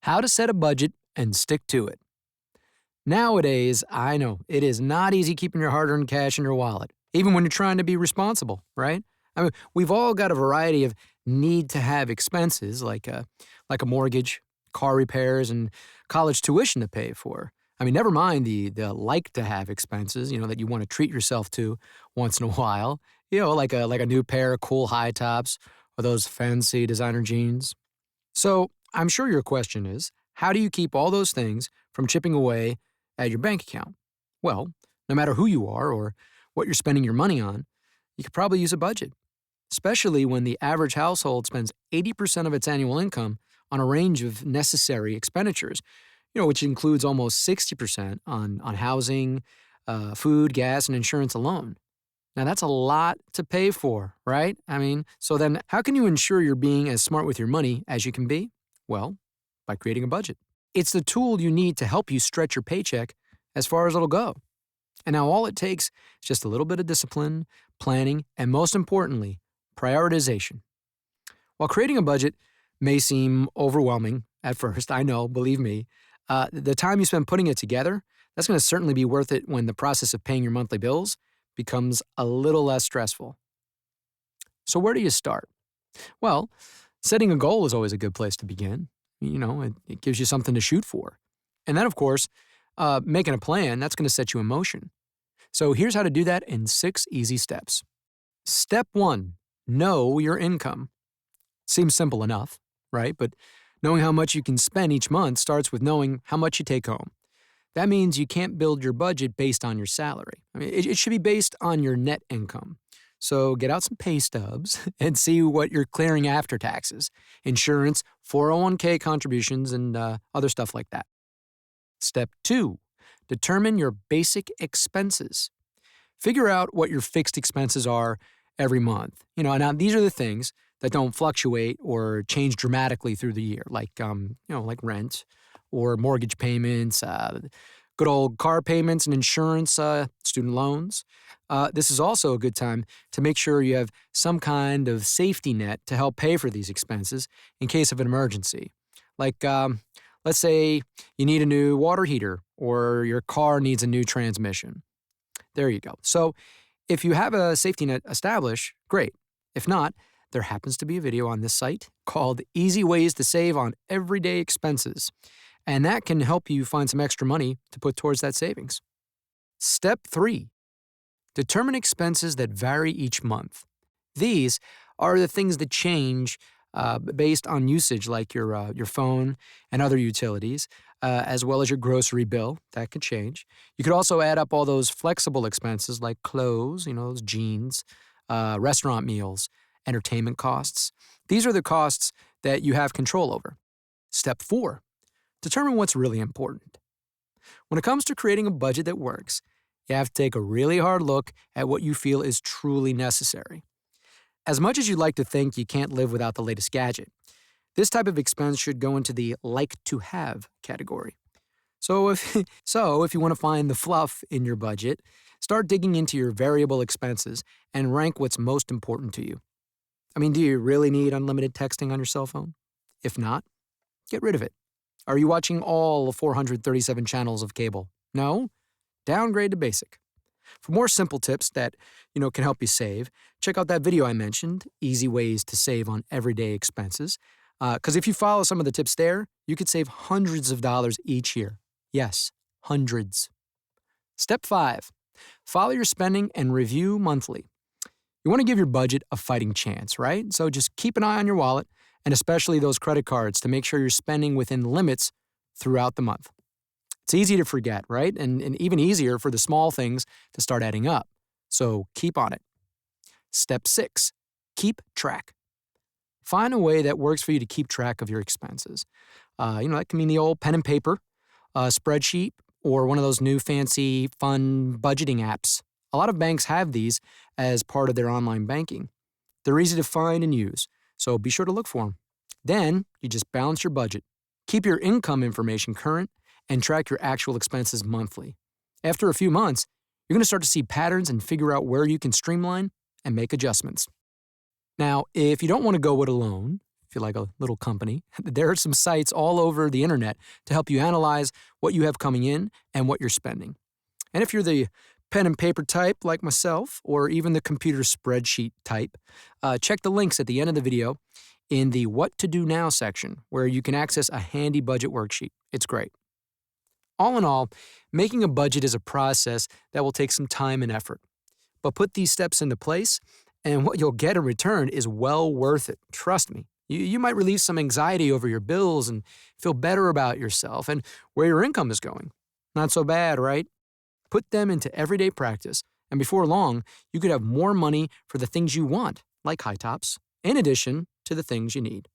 How to set a budget and stick to it. Nowadays, I know it is not easy keeping your hard earned cash in your wallet, even when you're trying to be responsible, right? I mean, we've all got a variety of need to have expenses like a mortgage, car repairs, and college tuition to pay for. I mean, never mind the like to have expenses, that you want to treat yourself to once in a while, like a new pair of cool high tops or those fancy designer jeans. So, I'm sure your question is, how do you keep all those things from chipping away at your bank account? Well, no matter who you are or what you're spending your money on, you could probably use a budget, especially when the average household spends 80% of its annual income on a range of necessary expenditures, which includes almost 60% on housing, food, gas, and insurance alone. Now, that's a lot to pay for, right? I mean, so then how can you ensure you're being as smart with your money as you can be? Well, by creating a budget. It's the tool you need to help you stretch your paycheck as far as it'll go. And now all it takes is just a little bit of discipline, planning, and most importantly, prioritization. While creating a budget may seem overwhelming at first, I know, believe me, the time you spend putting it together, that's going to certainly be worth it when the process of paying your monthly bills becomes a little less stressful. So where do you start? Well, setting a goal is always a good place to begin. It gives you something to shoot for. And then, of course, making a plan, that's going to set you in motion. So here's how to do that in 6 easy steps. Step 1, know your income. Seems simple enough, right? But knowing how much you can spend each month starts with knowing how much you take home. That means you can't build your budget based on your salary. I mean, it should be based on your net income. So get out some pay stubs and see what you're clearing after taxes, insurance, 401k contributions, and other stuff like that. Step 2, determine your basic expenses. Figure out what your fixed expenses are every month. Now these are the things that don't fluctuate or change dramatically through the year, like rent or mortgage payments, good old car payments and insurance, student loans. This is also a good time to make sure you have some kind of safety net to help pay for these expenses in case of an emergency. Let's say you need a new water heater or your car needs a new transmission. There you go. So if you have a safety net established, great. If not, there happens to be a video on this site called Easy Ways to Save on Everyday Expenses. And that can help you find some extra money to put towards that savings. Step 3, determine expenses that vary each month. These are the things that change based on usage, like your phone and other utilities, as well as your grocery bill. That could change. You could also add up all those flexible expenses like clothes, those jeans, restaurant meals, entertainment costs. These are the costs that you have control over. Step 4, determine what's really important. When it comes to creating a budget that works, you have to take a really hard look at what you feel is truly necessary. As much as you'd like to think you can't live without the latest gadget, this type of expense should go into the like to have category. So if you want to find the fluff in your budget, start digging into your variable expenses and rank what's most important to you. I mean, do you really need unlimited texting on your cell phone? If not, get rid of it. Are you watching all 437 channels of cable? No? Downgrade to basic. For more simple tips that, can help you save, check out that video I mentioned, Easy Ways to Save on Everyday Expenses. Because if you follow some of the tips there, you could save hundreds of dollars each year. Yes, hundreds. Step 5, follow your spending and review monthly. You want to give your budget a fighting chance, right? So just keep an eye on your wallet, and especially those credit cards, to make sure you're spending within limits throughout the month. It's easy to forget, right? And even easier for the small things to start adding up. So keep on it. Step 6, keep track. Find a way that works for you to keep track of your expenses. That can mean the old pen and paper, a spreadsheet, or one of those new fancy, fun budgeting apps. A lot of banks have these as part of their online banking. They're easy to find and use, so be sure to look for them. Then you just balance your budget. Keep your income information current and track your actual expenses monthly. After a few months, you're going to start to see patterns and figure out where you can streamline and make adjustments. Now, if you don't want to go it alone, if you like a little company. There are some sites all over the internet to help you analyze what you have coming in and what you're spending. And if you're the pen and paper type like myself, or even the computer spreadsheet type, check the links at the end of the video in the What to Do Now section, where you can access a handy budget worksheet. It's great. All in all, making a budget is a process that will take some time and effort. But put these steps into place, and what you'll get in return is well worth it. Trust me. You might relieve some anxiety over your bills and feel better about yourself and where your income is going. Not so bad, right? Put them into everyday practice, and before long, you could have more money for the things you want, like high tops, in addition to the things you need.